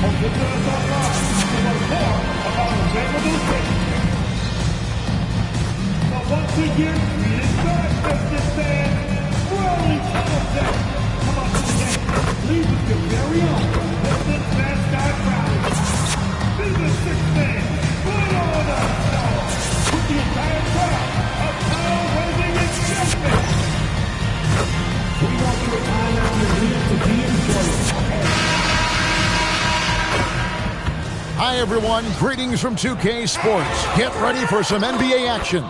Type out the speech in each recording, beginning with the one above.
Once again, we start this fan, Rolling Hamilton. Come on, please, with your very own Brooklyn mascot rally. This is the sixth man, put on the show. With the entire crowd of power raising excitement. We want you to find out the need to be enjoyable. Hi, everyone. Greetings from 2K Sports. Get ready for some NBA action.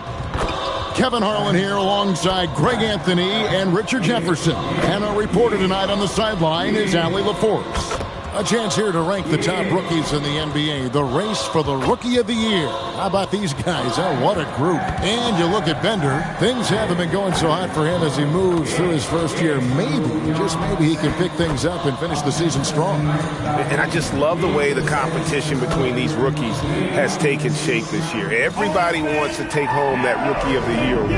Kevin Harlan here alongside Greg Anthony and Richard Jefferson. And our reporter tonight on the sideline is Allie LaForce. A chance here to rank the top rookies in the NBA. The race for the Rookie of the Year. How about these guys? Oh, what a group. And you look at Bender. Things haven't been going so hot for him as he moves through his first year. Maybe, just maybe, he can pick things up and finish the season strong. And I just love the way the competition between these rookies has taken shape this year. Everybody wants to take home that Rookie of the Year award.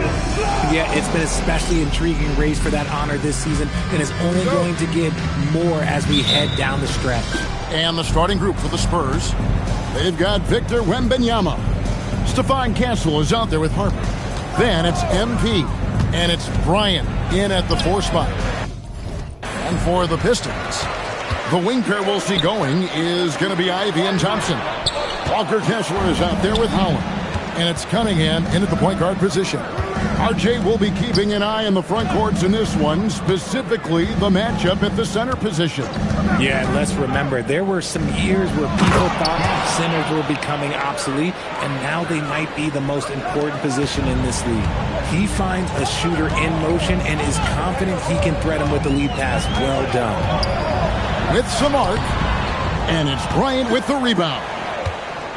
Yeah, it's been especially intriguing race for that honor this season, and is only going to get more as we head down the stretch. And the starting group for the Spurs, they've got Victor Wembanyama. Stephon Castle is out there with Harper. Then it's MP, and it's Bryant in at the 4 spot. And for the Pistons, the wing pair we'll see going is going to be Ivy and Thompson. Walker Kessler is out there with Howard. And it's Cunningham in at the point guard position. RJ will be keeping an eye on the front courts in this one, specifically the matchup at the center position. Yeah, and let's remember, there were some years where people thought centers were becoming obsolete, and now they might be the most important position in this league. He finds a shooter in motion and is confident he can thread him with the lead pass. Well done. With some arc, and it's Bryant with the rebound.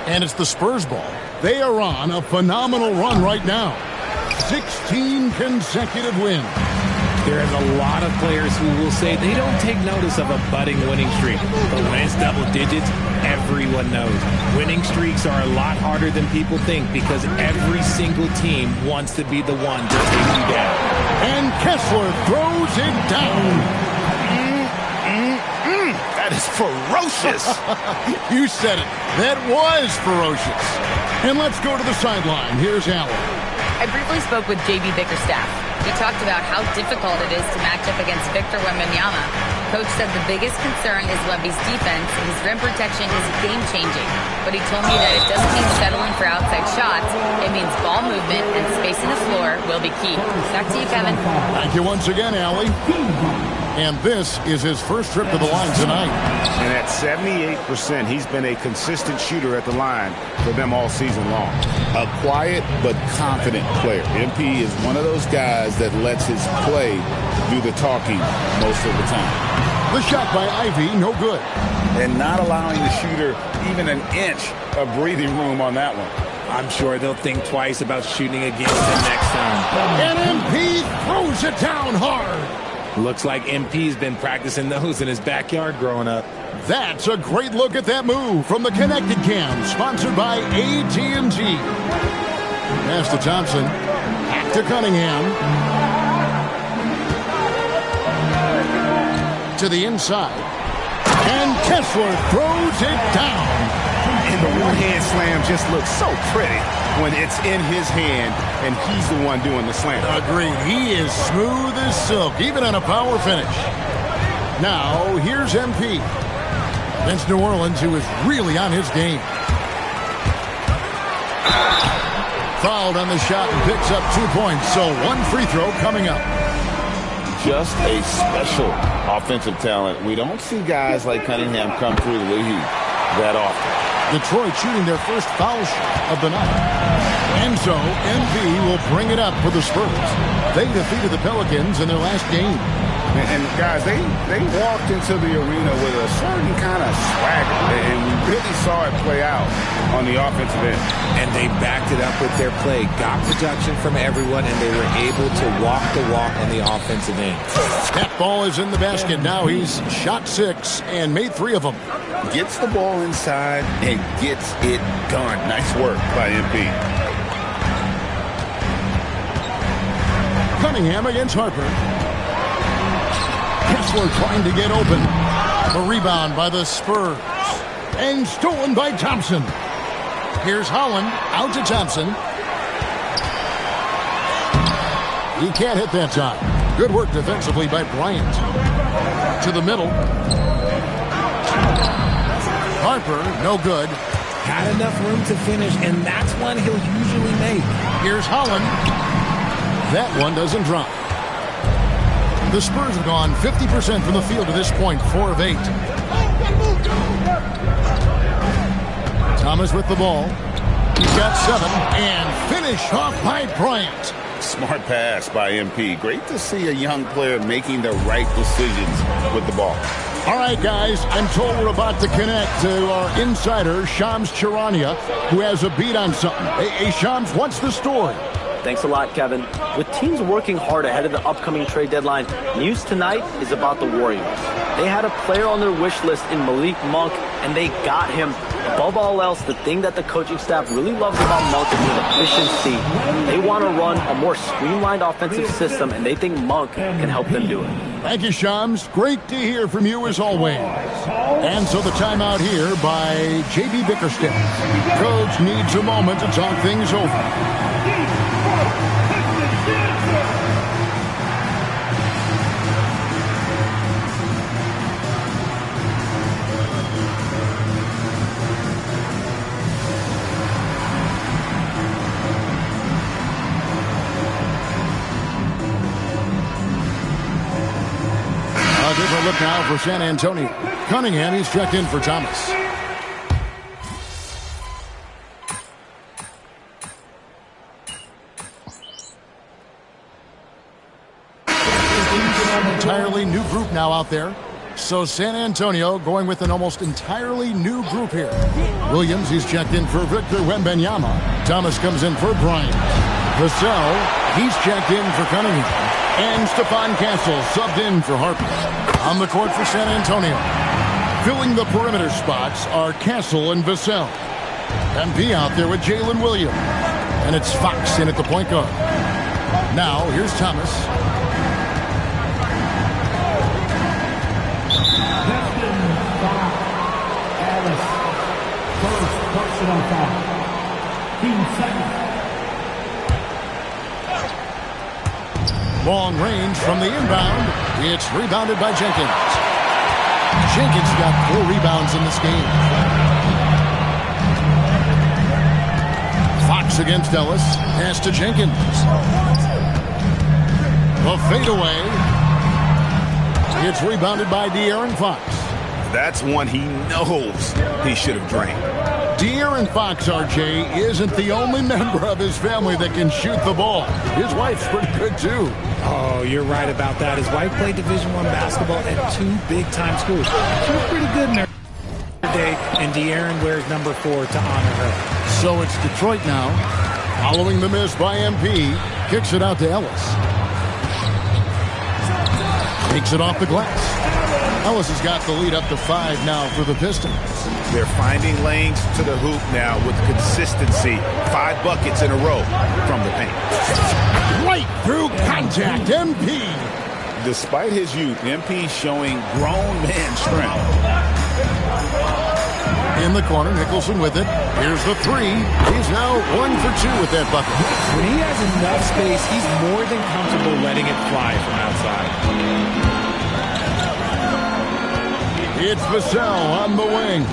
And it's the Spurs ball. They are on a phenomenal run right now. 16 consecutive wins. There is a lot of players who will say they don't take notice of a budding winning streak. But when it's double digits, everyone knows. Winning streaks are a lot harder than people think because every single team wants to be the one to take you down. And Kessler throws it down. That is ferocious. You said it. That was ferocious. And let's go to the sideline. Here's Allen. I briefly spoke with J.B. Bickerstaff. He talked about how difficult it is to match up against Victor Wembanyama. Coach said the biggest concern is Wemby's defense. His rim protection is game-changing. But he told me that it doesn't mean settling for outside shots. It means ball movement and spacing the floor will be key. Back to you, Kevin. Thank you once again, Allie. And this is his first trip to the line tonight. And at 78%, he's been a consistent shooter at the line for them all season long. A quiet but confident player. MP is one of those guys that lets his play do the talking most of the time. The shot by Ivy, no good. And not allowing the shooter even an inch of breathing room on that one. I'm sure they'll think twice about shooting against him next time. And MP throws it down hard. Looks like MP's been practicing those in his backyard growing up. That's a great look at that move from the Connected Cam, sponsored by AT&T. Pass to Thompson. Back to Cunningham. To the inside. And Kessler throws it down. And the one-hand slam just looks so pretty when it's in his hand and he's the one doing the slam. Agreed. He is smooth as silk, even on a power finish. Now, here's MP. Against New Orleans, who is really on his game. Fouled on the shot and picks up 2 points. So one free throw coming up. Just a special offensive talent. We don't see guys like Cunningham come through the league that often. Detroit shooting their first foul shot of the night. And so, MV will bring it up for the Spurs. They defeated the Pelicans in their last game. And guys, they walked into the arena with a certain kind of swagger. And we really saw it play out on the offensive end. And they backed it up with their play. Got production from everyone, and they were able to walk the walk on the offensive end. That ball is in the basket. Now he's shot 6 and made 3 of them. Gets the ball inside and gets it done. Nice work by MP. Cunningham against Harper. Kessler trying to get open. The rebound by the Spurs. And stolen by Thompson. Here's Holland out to Thompson. He can't hit that time. Good work defensively by Bryant. To the middle. Harper, no good. Had enough room to finish, and that's one he'll usually make. Here's Holland. That one doesn't drop. The Spurs have gone 50% from the field to this point, 4 of 8. Thomas with the ball. He's got 7, and finish off by Bryant. Smart pass by MP. Great to see a young player making the right decisions with the ball. All right, guys, I'm told we're about to connect to our insider, Shams Charania, who has a beat on something. Hey, Shams, what's the story? Thanks a lot, Kevin. With teams working hard ahead of the upcoming trade deadline, news tonight is about the Warriors. They had a player on their wish list in Malik Monk, and they got him. Above all else, the thing that the coaching staff really loves about Monk is his efficiency. They want to run a more streamlined offensive system, and they think Monk can help them do it. Thank you, Shams. Great to hear from you as always. And so the timeout here by J.B. Bickerstaff. Coach needs a moment to talk things over. A look now for San Antonio. Cunningham, he's checked in for Thomas. Entirely new group now out there. So San Antonio going with an almost entirely new group here. Williams, he's checked in for Victor Wembanyama. Thomas comes in for Bryant. Vassell, he's checked in for Cunningham. And Stephon Castle subbed in for Harper. On the court for San Antonio. Filling the perimeter spots are Castle and Vassell. MP out there with Jalen Williams. And it's Fox in at the point guard. Now, here's Thomas. First personal foul. Team second. Long range from the inbound. It's rebounded by Jenkins. Jenkins got 4 rebounds in this game. Fox against Ellis. Pass to Jenkins. The fadeaway. It's rebounded by De'Aaron Fox. That's one he knows he should have drained. De'Aaron Fox, RJ, isn't the only member of his family that can shoot the ball. His wife's pretty good, too. Oh, you're right about that. His wife played Division I basketball at 2 big-time schools. She was pretty good in her day, and De'Aaron wears number 4 to honor her. So it's Detroit now. Following the miss by MP, kicks it out to Ellis. Takes it off the glass. Ellis has got the lead up to 5 now for the Pistons. They're finding lanes to the hoop now with consistency. 5 buckets in a row from the paint. Right through contact, MP. Despite his youth, MP showing grown man strength. In the corner, Nicholson with it. Here's the 3. He's now 1 for 2 with that bucket. When he has enough space, he's more than comfortable letting it fly from outside. It's Vassell on the wing.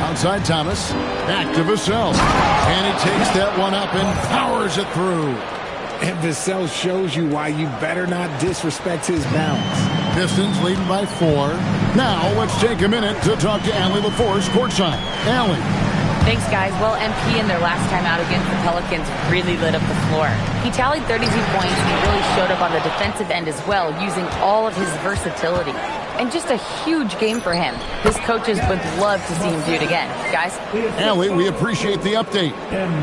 Outside Thomas. Back to Vassell. And he takes that one up and powers it through. And Vassell shows you why you better not disrespect his bounds. Pistons leading by 4. Now let's take a minute to talk to Allie LaForce courtside. Allie. Thanks, guys. Well, MP in their last time out against the Pelicans really lit up the floor. He tallied 32 points, and he really showed up on the defensive end as well, using all of his versatility. And just a huge game for him. His coaches would love to see him do it again. Guys? Allie, we appreciate the update.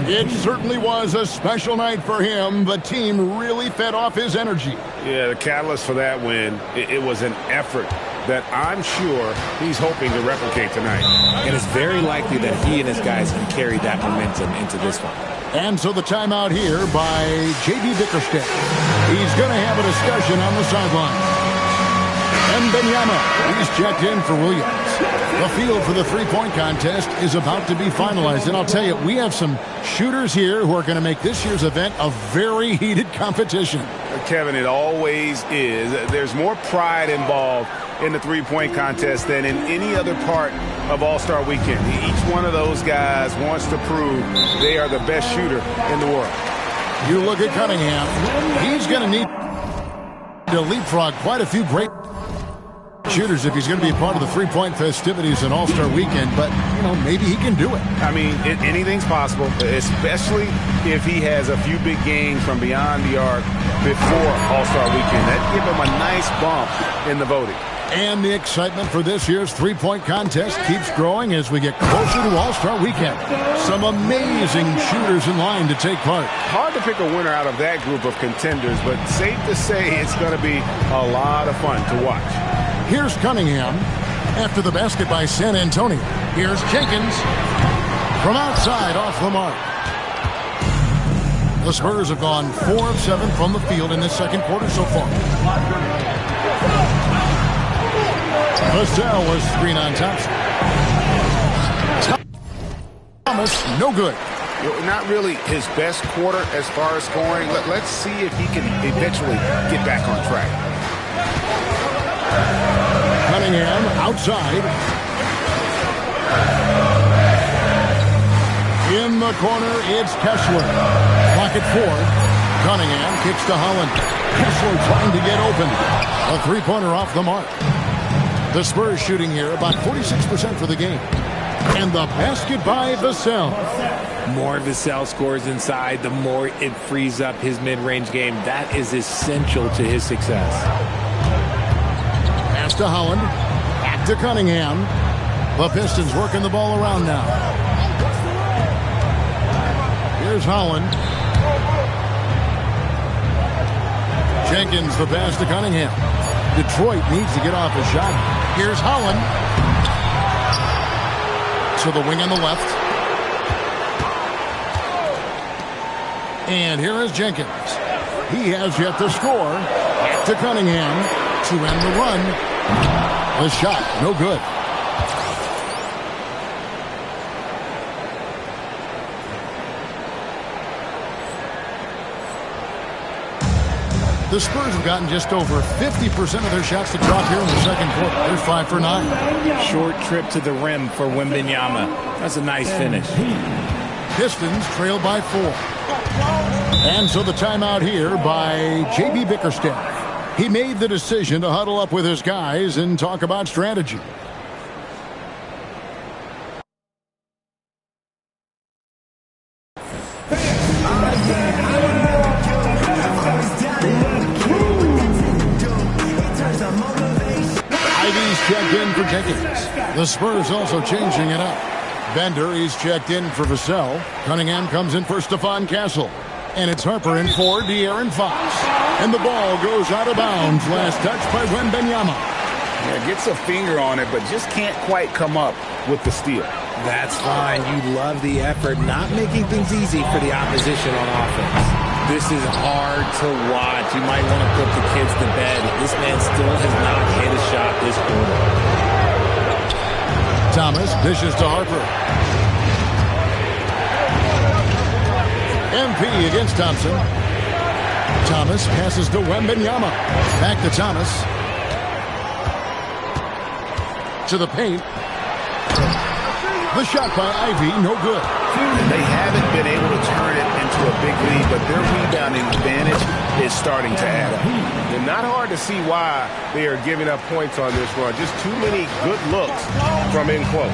It certainly was a special night for him. The team really fed off his energy. Yeah, the catalyst for that win, it was an effort that I'm sure he's hoping to replicate tonight. And it's very likely that he and his guys can carry that momentum into this one. And so the timeout here by J.B. Bickerstaff. He's going to have a discussion on the sideline. Wembanyama. He's checked in for Williams. The field for the three-point contest is about to be finalized. And I'll tell you, we have some shooters here who are going to make this year's event a very heated competition. Kevin, it always is. There's more pride involved in the three-point contest than in any other part of All-Star Weekend. Each one of those guys wants to prove they are the best shooter in the world. You look at Cunningham. He's going to need to leapfrog quite a few great shooters if he's going to be a part of the three-point festivities in All-Star Weekend, but, maybe he can do it. I mean, anything's possible, especially if he has a few big games from beyond the arc before All-Star Weekend. That'd give him a nice bump in the voting. And the excitement for this year's three-point contest keeps growing as we get closer to All-Star Weekend. Some amazing shooters in line to take part. Hard to pick a winner out of that group of contenders, but safe to say it's going to be a lot of fun to watch. Here's Cunningham after the basket by San Antonio. Here's Jenkins from outside off the mark. The Spurs have gone 4 of 7 from the field in this second quarter so far. Vassell was screen on Thompson. Thomas, no good. Not really his best quarter as far as scoring. Let's see if he can eventually get back on track. Cunningham outside. In the corner, it's Kessler. Pocket 4. Cunningham kicks to Holland. Kessler trying to get open. A three-pointer off the mark. The Spurs shooting here about 46% for the game. And the basket by Vassell. More Vassell scores inside, the more it frees up his mid-range game. That is essential to his success. Pass to Holland. Back to Cunningham. The Pistons working the ball around now. Here's Holland. Jenkins the pass to Cunningham. Detroit needs to get off a shot. Here's Holland. To the wing on the left. And here is Jenkins. He has yet to score. Back to Cunningham to end the run. The shot, no good. The Spurs have gotten just over 50% of their shots to drop here in the second quarter. They're 5 for 9. Short trip to the rim for Wembanyama. That's a nice finish. Pistons trail by 4. And so the timeout here by J.B. Bickerstaff. He made the decision to huddle up with his guys and talk about strategy. Checked in for Jenkins. The Spurs also changing it up. Bender, he's checked in for Vassell. Cunningham comes in for Stephon Castle. And it's Harper in for De'Aaron Fox. And the ball goes out of bounds. Last touch by Wembanyama. Yeah, gets a finger on it, but just can't quite come up with the steal. That's fine. You love the effort, not making things easy for the opposition on offense. This is hard to watch. You might want to put the kids to bed. This man still has not hit a shot this quarter. Thomas dishes to Harper. MP against Thompson. Thomas passes to Wembanyama. Back to Thomas. To the paint. The shot by Ivy, no good. They haven't been able to turn it into a big lead, but their rebounding advantage is starting to add up. And not hard to see why they are giving up points on this run. Just too many good looks from in close.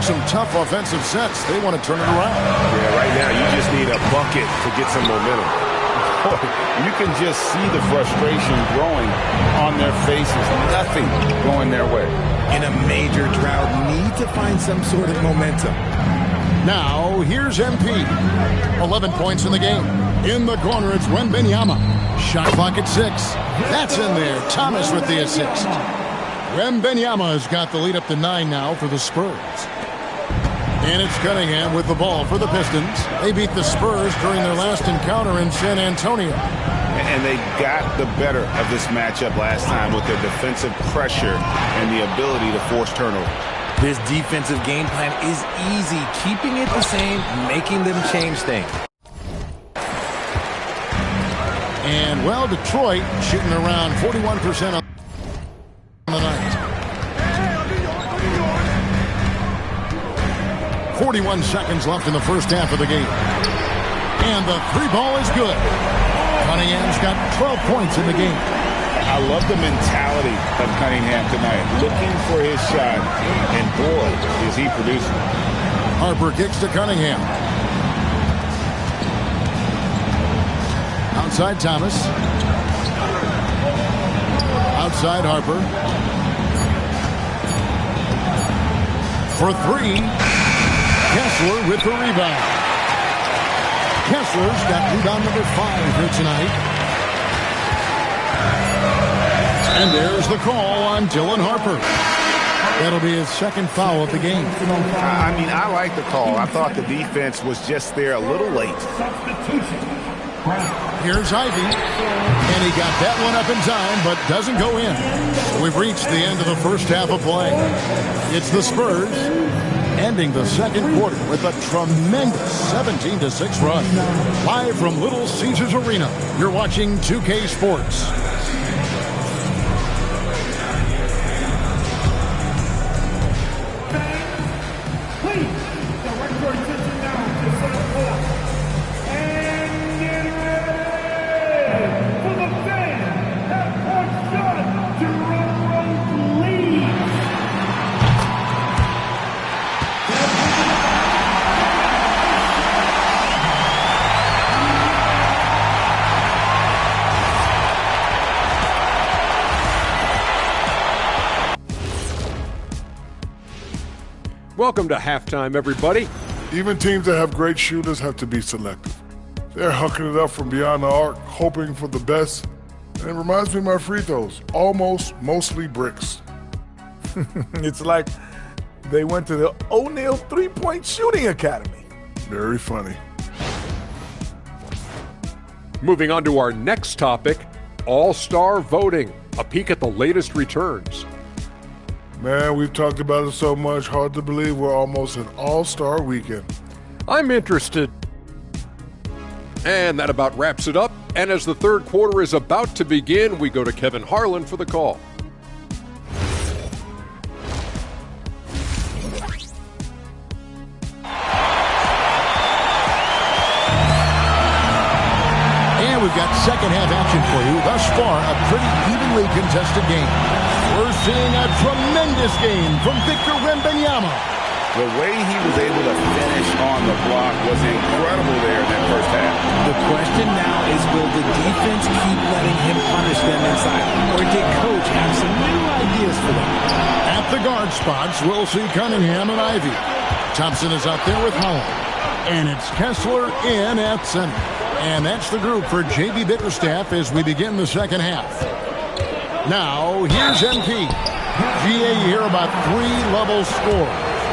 Some tough offensive sets. They want to turn it around. Yeah, right now you just need a bucket to get some momentum. You can just see the frustration growing on their faces. Nothing going their way. In a major drought, need to find some sort of momentum. Now, here's MP. 11 points in the game. In the corner, it's Wembanyama. Shot clock at 6. That's in there. Thomas with the assist. Wembanyama has got the lead up to 9 now for the Spurs. And it's Cunningham with the ball for the Pistons. They beat the Spurs during their last encounter in San Antonio. And they got the better of this matchup last time with their defensive pressure and the ability to force turnover. This defensive game plan is easy, keeping it the same, making them change things. And, well, Detroit shooting around 41% on the night. 41 seconds left in the first half of the game. And the three ball is good. Cunningham's got 12 points in the game. I love the mentality of Cunningham tonight, looking for his shot, and boy, is he producing. Harper kicks to Cunningham. Outside Thomas. Outside Harper. For three. Kessler with the rebound. Kessler's got rebound number 5 here tonight. And there's the call on Dylan Harper. That'll be his second foul of the game. I mean, I like the call. I thought the defense was just there a little late. Here's Ivy. And he got that one up in time, but doesn't go in. So we've reached the end of the first half of play. It's the Spurs ending the second quarter with a tremendous 17-6 run. Live from Little Caesars Arena, you're watching 2K Sports. Welcome to halftime, everybody. Even teams that have great shooters have to be selective. They're hucking it up from beyond the arc, hoping for the best. And it reminds me of my free throws. Almost, mostly bricks. It's like they went to the O'Neal three-point shooting academy. Very funny. Moving on to our next topic, All-Star voting. A peek at the latest returns. Man, we've talked about it so much, hard to believe we're almost an all-star weekend. I'm interested. And that about wraps it up. And as the third quarter is about to begin, we go to Kevin Harlan for the call. And we've got second half action for you. Thus far, a pretty evenly contested game. We're seeing a tremendous game from Victor Wembanyama. The way he was able to finish on the block was incredible there in that first half. The question now is, will the defense keep letting him punish them inside? Or did Coach have some new ideas for them? At the guard spots, we'll see Cunningham and Ivy. Thompson is out there with Holland. And it's Kessler in at center. And that's the group for J.B. Bickerstaff as we begin the second half. Now, here's MP. GA, you hear about 3-level score.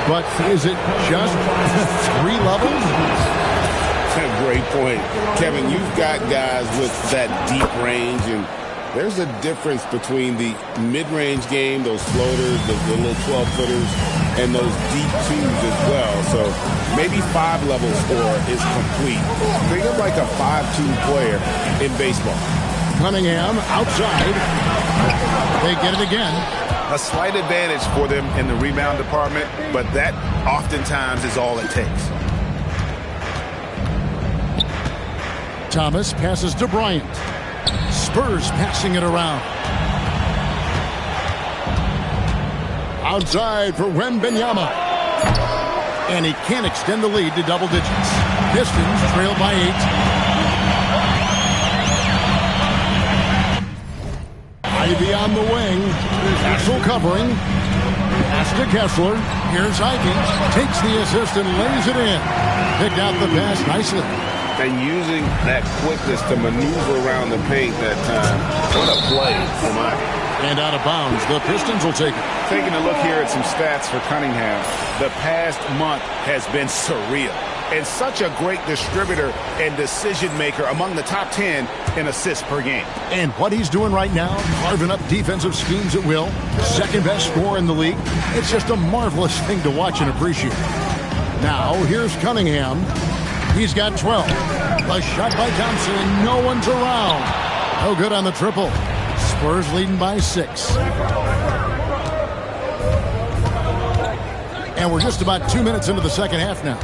But is it just 3 levels? That's a great point. Kevin, you've got guys with that deep range, and there's a difference between the mid-range game, those floaters, the little 12-footers, and those deep twos as well. So maybe 5-level score is complete. Think of like a 5-2 player in baseball. Cunningham outside. They get it again. A slight advantage for them in the rebound department, but that oftentimes is all it takes. Thomas passes to Bryant. Spurs passing it around. Outside for Wembanyama. And he can't extend the lead to double digits. Pistons trail by 8. Ivy on the wing. Kessler covering. Pass to Kessler. Here's Ivy. Takes the assist and lays it in. Picked out the pass nicely. And using that quickness to maneuver around the paint that time. What a play from Ivy. And out of bounds, the Pistons will take it. Taking a look here at some stats for Cunningham, the past month has been surreal. And such a great distributor and decision maker, among the top 10 in assists per game. And what he's doing right now, carving up defensive schemes at will, second best scorer in the league. It's just a marvelous thing to watch and appreciate. Now, here's Cunningham. He's got 12. A shot by Thompson, and no one's around. No good on the triple. Spurs leading by 6. And we're just about 2 minutes into the second half now.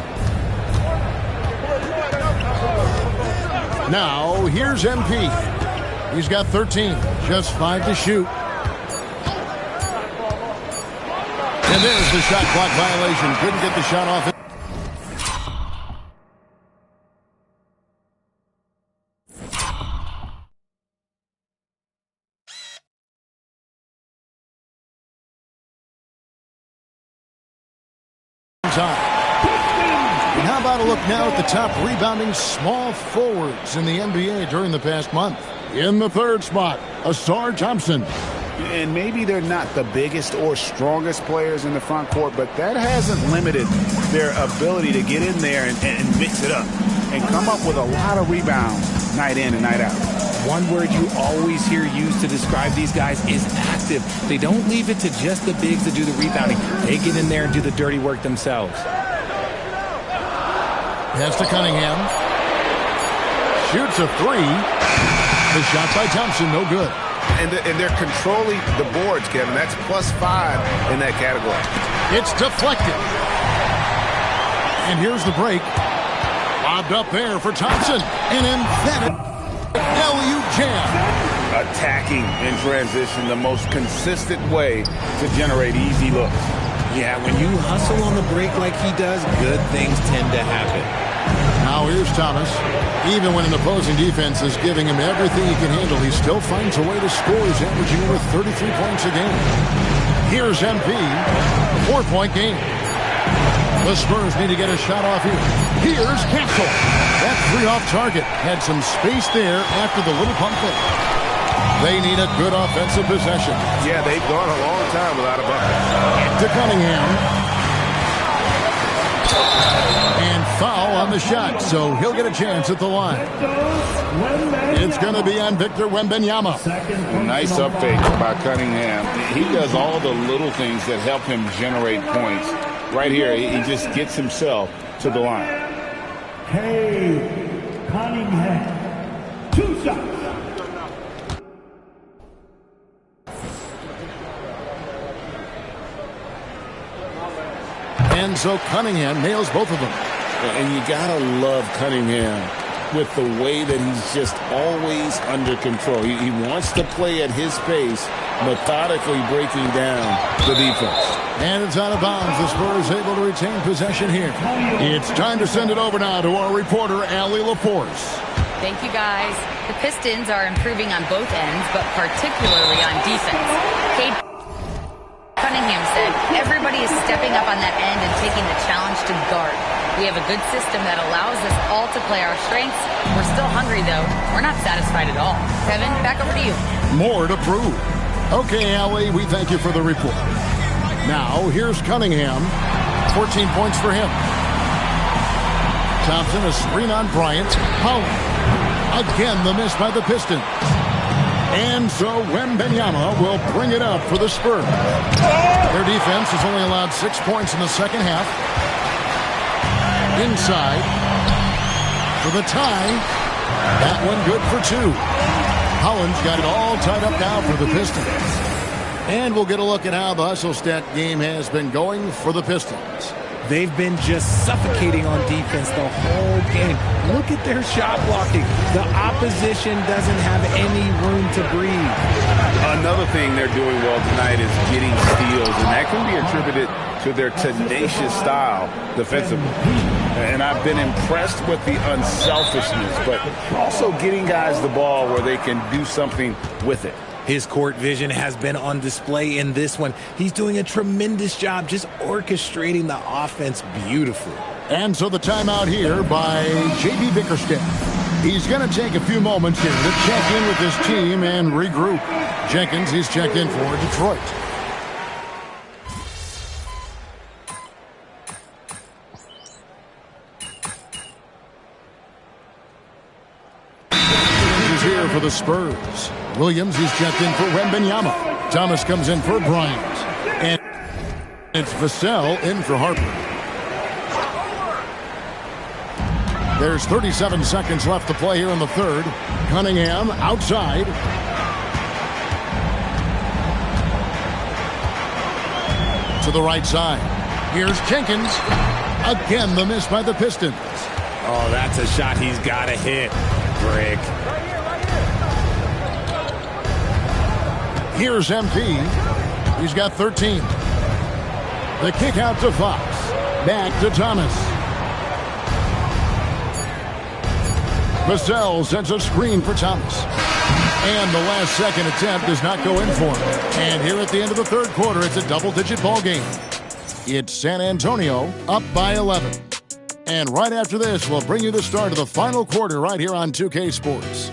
Now, here's MP. He's got 13, just 5 to shoot. And there's the shot clock violation. Couldn't get the shot off. And how about a look now at the top rebounding small forwards in the NBA during the past month? In the third spot, Ausar Thompson. And maybe they're not the biggest or strongest players in the front court, but that hasn't limited their ability to get in there and mix it up and come up with a lot of rebounds night in and night out. One word you always hear used to describe these guys is active. They don't leave it to just the bigs to do the rebounding. They get in there and do the dirty work themselves. Pass to Cunningham. Shoots a 3. The shot by Thompson, no good. And they're controlling the boards, Kevin. That's +5 in that category. It's deflected. And here's the break. Lobbed up there for Thompson. An emphatic LU jam. Attacking in transition, the most consistent way to generate easy looks. Yeah, when you hustle on the break like he does, good things tend to happen. Now here's Thomas. Even when an opposing defense is giving him everything he can handle, he still finds a way to score. He's averaging over 33 points a game. Here's MP. 4-point game. The Spurs need to get a shot off here. Here's Castle. That 3 off target. Had some space there after the little pump fake. They need a good offensive possession. Yeah, they've gone a long time without a bucket. To Cunningham. And foul on the shot, so he'll get a chance at the line. It's going to be on Victor Wembanyama. Nice up fake by Cunningham. He does all the little things that help him generate points. Right here, he just gets himself to the line. Hey, Cunningham. 2 shots. And so Cunningham nails both of them. And you got to love Cunningham with the way that he's just always under control. He wants to play at his pace, methodically breaking down the defense. And it's out of bounds. The Spurs able to retain possession here. It's time to send it over now to our reporter, Allie LaForce. Thank you, guys. The Pistons are improving on both ends, but particularly on defense. Cade Cunningham said, everybody is stepping up on that end and taking the challenge to guard. We have a good system that allows us all to play our strengths. We're still hungry, though. We're not satisfied at all. Kevin, back over to you. More to prove. Okay, Allie, we thank you for the report. Now, here's Cunningham. 14 points for him. Thompson, a screen on Bryant. Howard. Again, the miss by the Pistons. And so Wembanyama will bring it up for the Spurs. Their defense has only allowed 6 points in the second half. Inside for the tie. That one good for 2. Holland's got it all tied up now for the Pistons. And we'll get a look at how the hustle stat game has been going for the Pistons. They've been just suffocating on defense the whole game. Look at their shot blocking. The opposition doesn't have any room to breathe. Another thing they're doing well tonight is getting steals, and that can be attributed to their tenacious style defensively. And I've been impressed with the unselfishness, but also getting guys the ball where they can do something with it. His court vision has been on display in this one. He's doing a tremendous job just orchestrating the offense beautifully. And so the timeout here by J.B. Bickerstaff. He's going to take a few moments here to check in with his team and regroup. Jenkins, he's checked in for Detroit. He's here for the Spurs. Williams, he's checked in for Wembanyama. Thomas comes in for Bryant. And it's Vassell in for Harper. There's 37 seconds left to play here in the third. Cunningham outside. To the right side. Here's Jenkins. Again, the miss by the Pistons. Oh, that's a shot he's got to hit, Greg. Here's MP. He's got 13. The kick out to Fox. Back to Thomas. Vassell sends a screen for Thomas. And the last second attempt does not go in for him. And here at the end of the third quarter, it's a double-digit ball game. It's San Antonio up by 11. And right after this, we'll bring you the start of the final quarter right here on 2K Sports.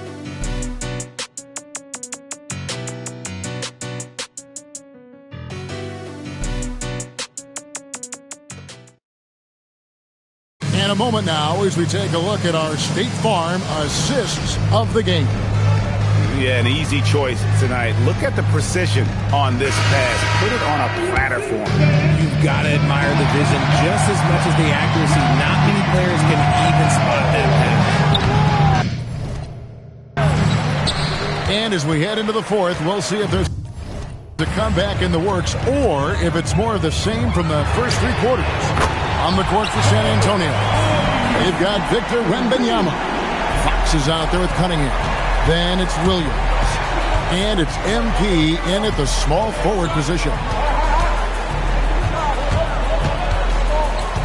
And a moment now as we take a look at our State Farm assists of the game. Yeah, an easy choice tonight. Look at the precision on this pass. Put it on a platter for him. You've got to admire the vision just as much as the accuracy. Not many players can even spot that pass. And as we head into the fourth, we'll see if there's a comeback in the works or if it's more of the same from the first three quarters. On the court for San Antonio, they've got Victor Wembanyama. Fox is out there with Cunningham. Then it's Williams. And it's MP in at the small forward position.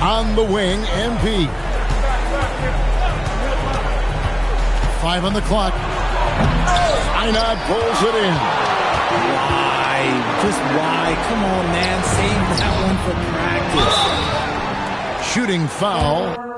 On the wing, MP. 5 on the clock. Einat pulls it in. Why? Just why? Come on, man. Save that one for practice. Shooting foul.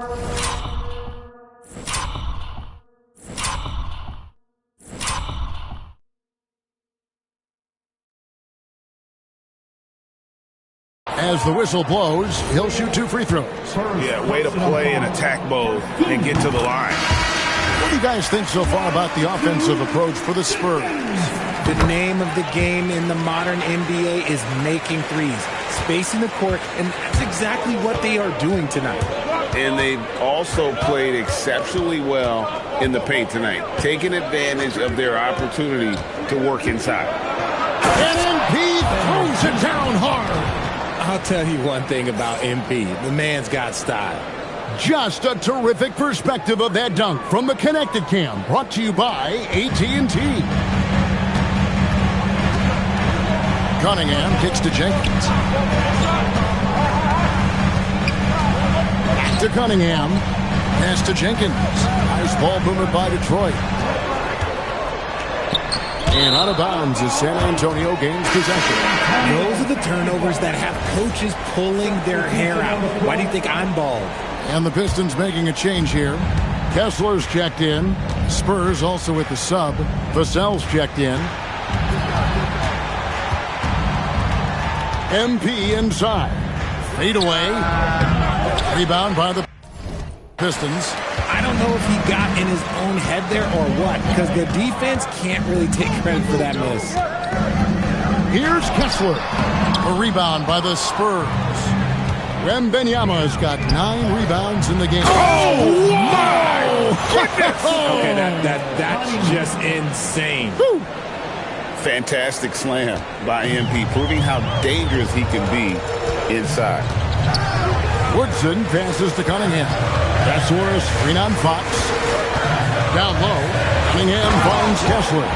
As the whistle blows, he'll shoot 2 free throws. Yeah, way to play in attack mode and get to the line. What do you guys think so far about the offensive approach for the Spurs? The name of the game in the modern NBA is making threes, spacing the court, and that's exactly what they are doing tonight. And they've also played exceptionally well in the paint tonight, taking advantage of their opportunity to work inside. And MP throws it down hard. I'll tell you one thing about MP. The man's got style. Just a terrific perspective of that dunk from the Connected Cam, brought to you by AT&T. Cunningham kicks to Jenkins. Back to Cunningham. Pass to Jenkins. Nice ball movement by Detroit. And out of bounds as San Antonio gains possession. Those are the turnovers that have coaches pulling their hair out. Why do you think I'm bald? And the Pistons making a change here. Kessler's checked in. Spurs also with the sub. Vassell's checked in. MP inside. Fade away. Rebound by the Pistons. I don't know if he got in his own head there or what, because the defense can't really take credit for that miss. Here's Kessler. A rebound by the Spurs. Wembanyama has got 9 rebounds in the game. Oh, my goodness! Okay, that's just insane. Woo. Fantastic slam by MP, proving how dangerous he can be inside. Woodson passes to Cunningham. Vassell screen on Fox. Down low, Cunningham finds Kessler.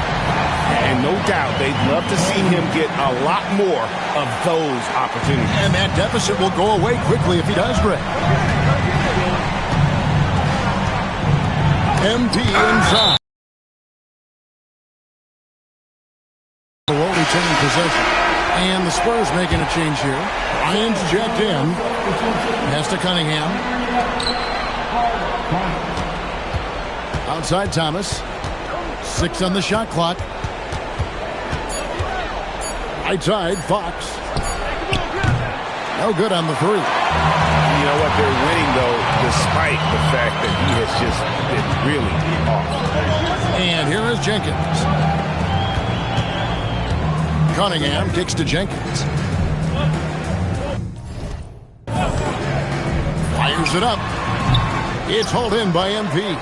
And no doubt, they'd love to see him get a lot more of those opportunities. And that deficit will go away quickly if he does, Greg. MP inside. Will retain possession. And the Spurs making a change here. Ryan's checked in. Pass to Cunningham. Outside Thomas. 6 on the shot clock. Right side, Fox. No good on the three. You know what? They're winning, though, despite the fact that he has just been really off. And here is Jenkins. Cunningham kicks to Jenkins. Fires it up. It's hauled in by MP.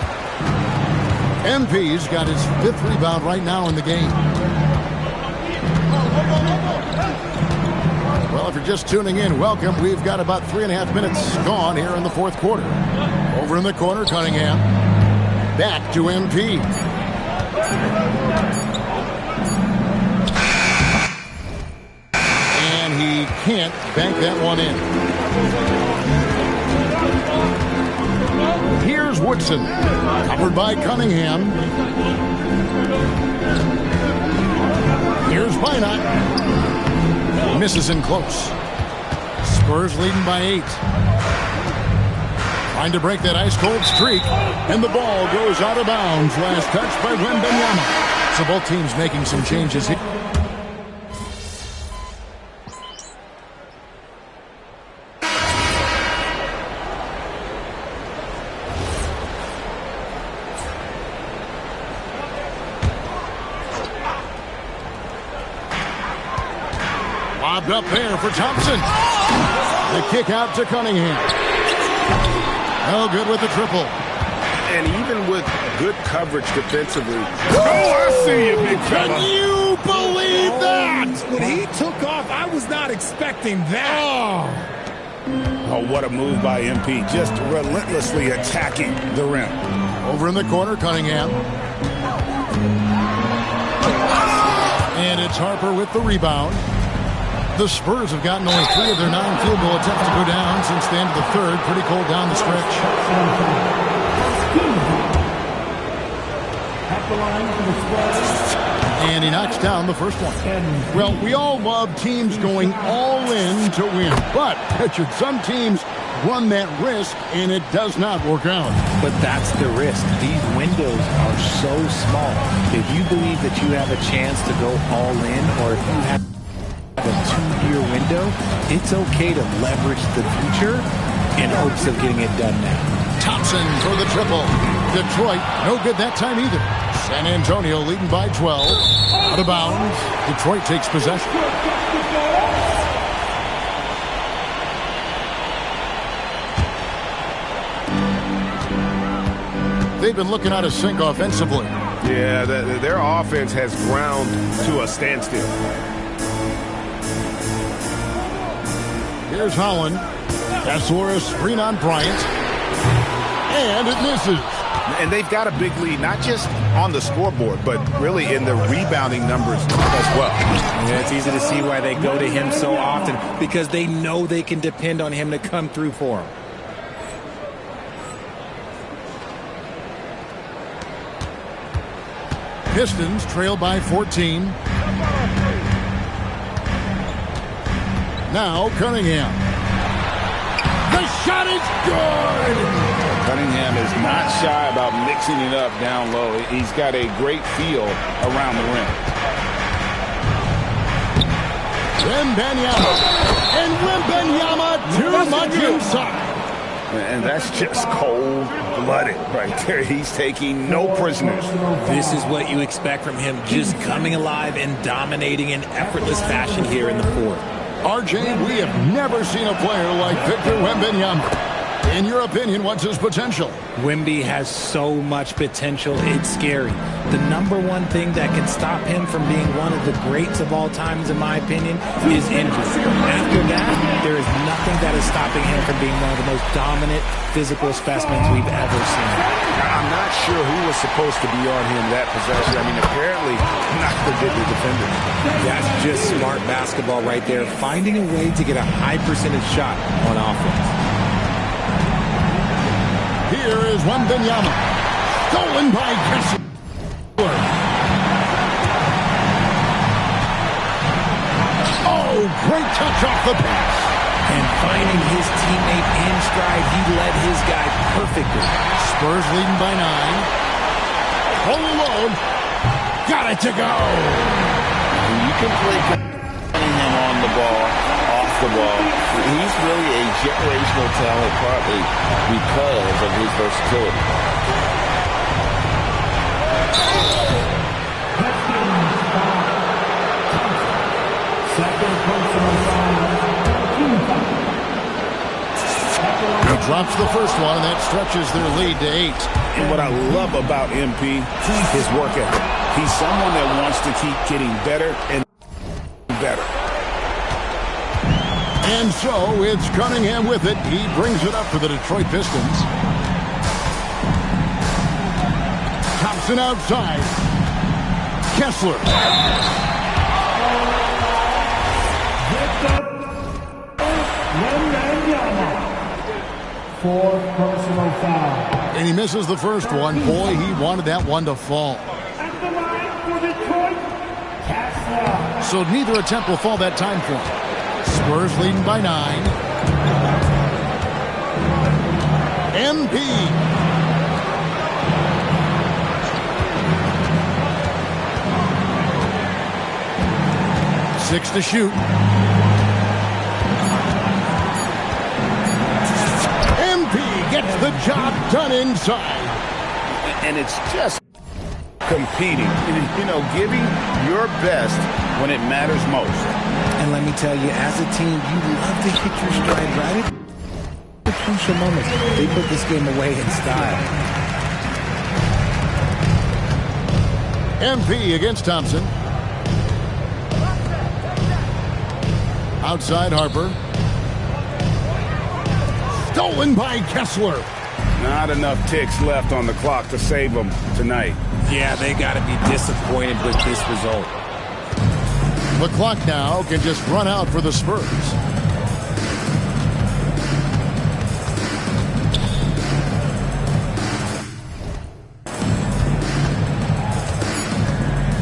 MP's got his 5th rebound right now in the game. Well, if you're just tuning in, welcome. We've got about 3.5 minutes gone here in the 4th quarter. Over in the corner, Cunningham. Back to MP. And he can't bank that one in. Here's Woodson. Covered by Cunningham. Here's Bynot. Misses in close. Spurs leading by 8. Trying to break that ice-cold streak. And the ball goes out of bounds. Last touch by Wembanyama. So both teams making some changes here. Lobbed up there for Thompson. The kick out to Cunningham. No good with the triple. And even with good coverage defensively. Oh, I see you, big fella. Can you believe that? When he took off, I was not expecting that. Oh, what a move by MP. Just relentlessly attacking the rim. Over in the corner, Cunningham. And it's Harper with the rebound. The Spurs have gotten only 3 of their 9 field goal attempts to go down since the end of the 3rd. Pretty cold down the stretch. And he knocks down the first one. Well, we all love teams going all in to win. But, Richard, some teams run that risk, and it does not work out. But that's the risk. These windows are so small. If you believe that you have a chance to go all in, or if you have a 2-year window, it's okay to leverage the future in hopes of getting it done now. Thompson for the triple. Detroit, no good that time either. San Antonio leading by 12. Out of bounds. Detroit takes possession. They've been looking out of sync offensively. Yeah, their offense has ground to a standstill. Here's Holland. Castleura screen on Bryant. And it misses. And they've got a big lead, not just on the scoreboard, but really in the rebounding numbers as well. Yeah, it's easy to see why they go to him so often, because they know they can depend on him to come through for them. Pistons trail by 14. Now Cunningham. The shot is good! Cunningham is not shy about mixing it up down low. He's got a great feel around the rim. Wembanyama. And Wembanyama too much inside. And that's just cold-blooded right there. He's taking no prisoners. This is what you expect from him, just coming alive and dominating in effortless fashion here in the 4th. RJ, we have never seen a player like Victor Wembanyama. In your opinion, what's his potential? Wemby has so much potential, it's scary. The number one thing that can stop him from being one of the greats of all times, in my opinion, is injury. After that, there is nothing that is stopping him from being one of the most dominant physical specimens we've ever seen. I'm not sure who was supposed to be on him that possession. I mean, apparently not the bigger defender. That's just smart basketball right there, finding a way to get a high percentage shot on offense. Here is Wembanyama. Stolen by Kessler. Oh, great touch off the pass. And finding his teammate in stride, he led his guy perfectly. Spurs leading by 9. Hold alone. Got it to go. You can play on the ball, off the ball. He's really a generational talent, partly because of his versatility. Second personal foul. He drops the first one, and that stretches their lead to 8. And what I love about MP, his work ethic. He's someone that wants to keep getting better and better. And so it's Cunningham with it. He brings it up for the Detroit Pistons. Thompson outside. Kessler. Fourth personal foul. And he misses the first one. Boy, he wanted that one to fall. At the line for Detroit, Kessler. So neither attempt will fall that time for him. Spurs leading by 9. MP. Six to shoot. Gets the job done inside. And it's just competing. You know, giving your best when it matters most. And let me tell you, as a team, you love to hit your stride right at the crucial moments. They put this game away in style. MP against Thompson. Outside Harper. Stolen by Kessler. Not enough ticks left on the clock to save them tonight. Yeah, they got to be disappointed with this result. The clock now can just run out for the Spurs.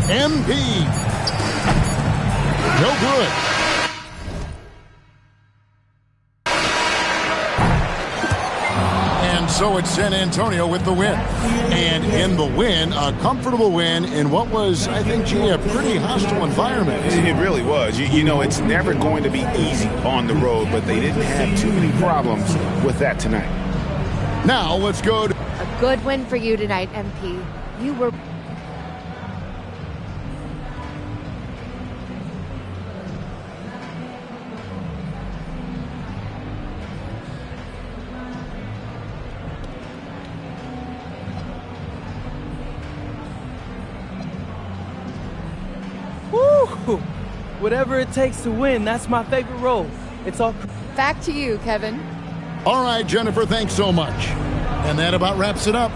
MP. No good. So it's San Antonio with the win. And in the win, a comfortable win in what was, I think, G, a pretty hostile environment. It really was. You know, it's never going to be easy on the road, but they didn't have too many problems with that tonight. Now let's go to... A good win for you tonight, MP. You were... Whatever it takes to win, that's my favorite role. It's all... Back to you, Kevin. All right, Jennifer, thanks so much. And that about wraps it up.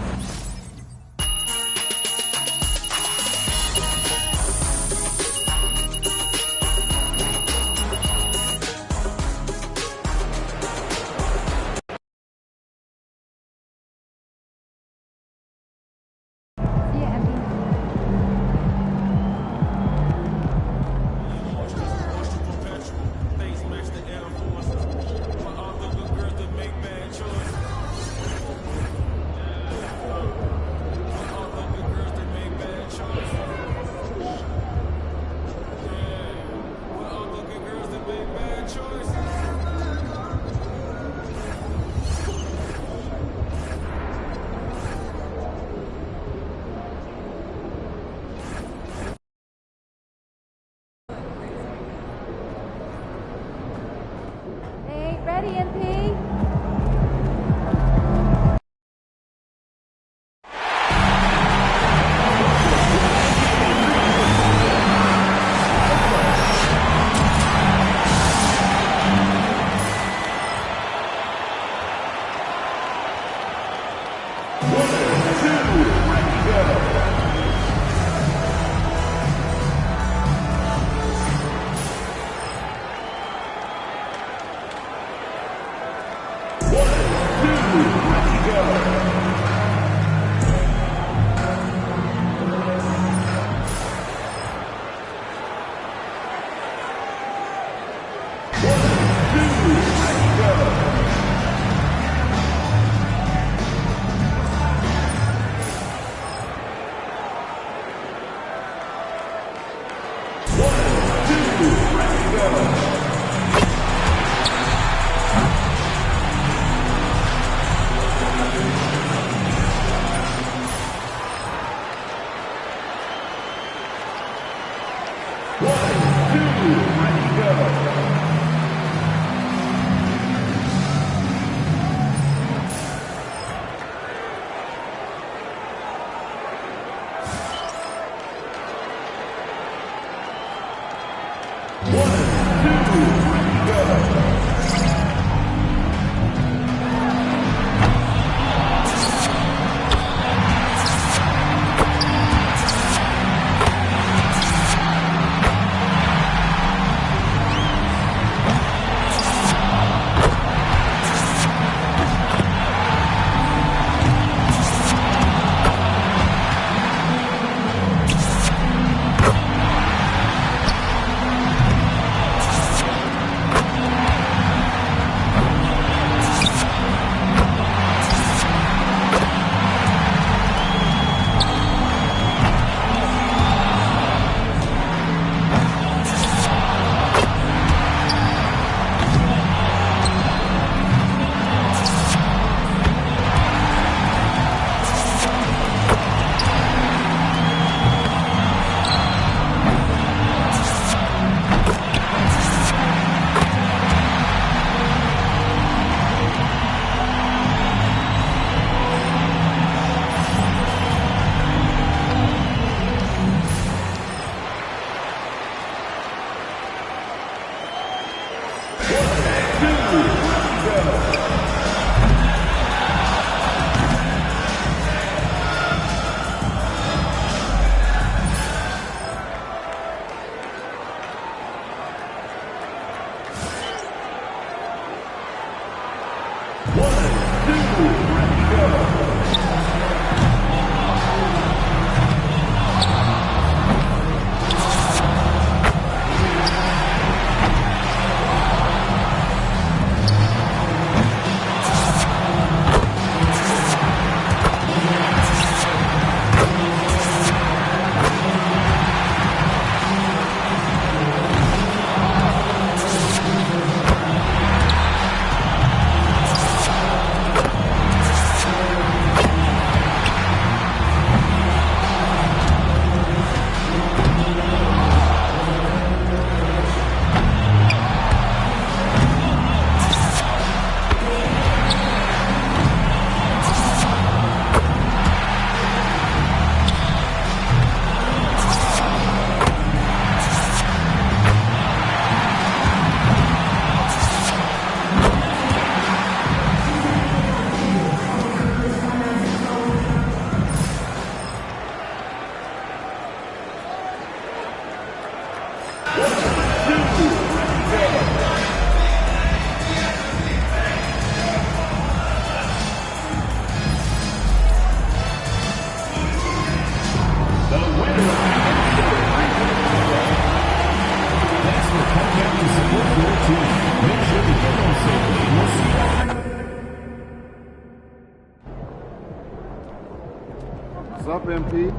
What's up, MP?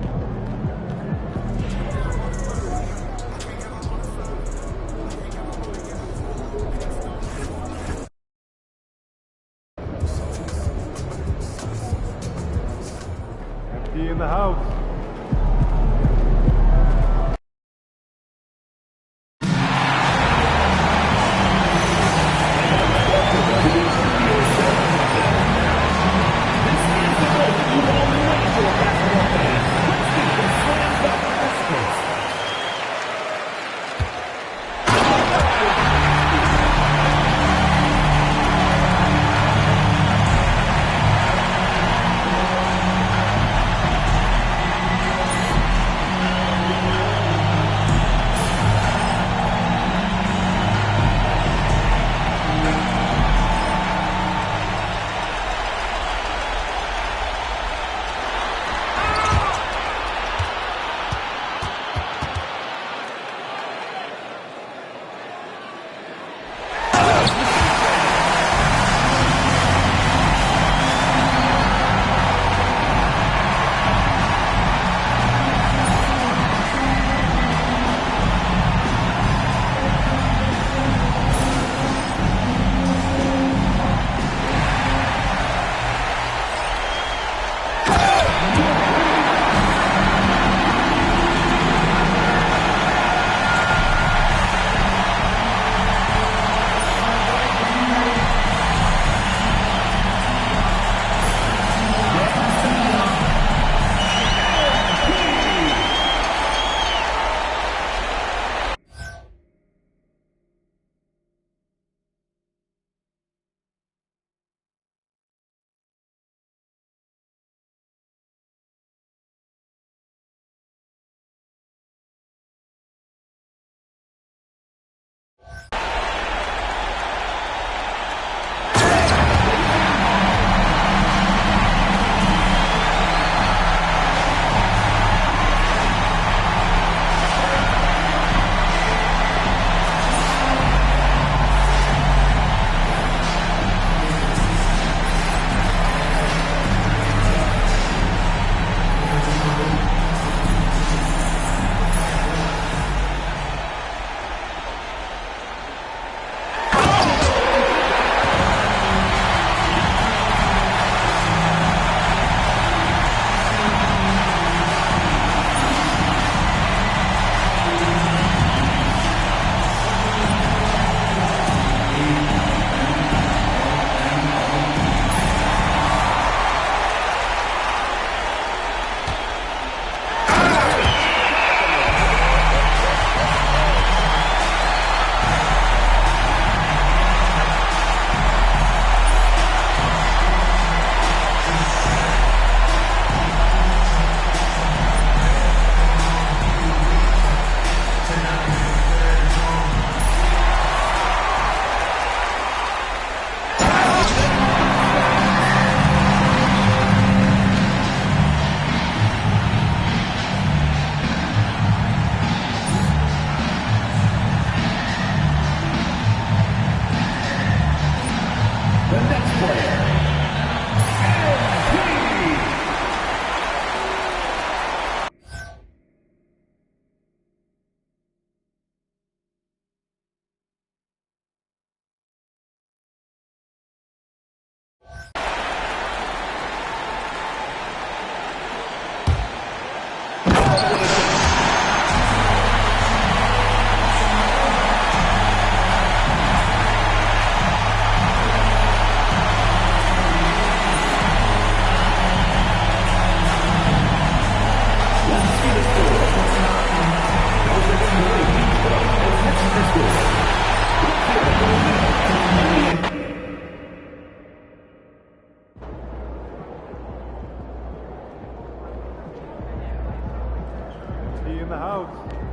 MP in the house. in the house.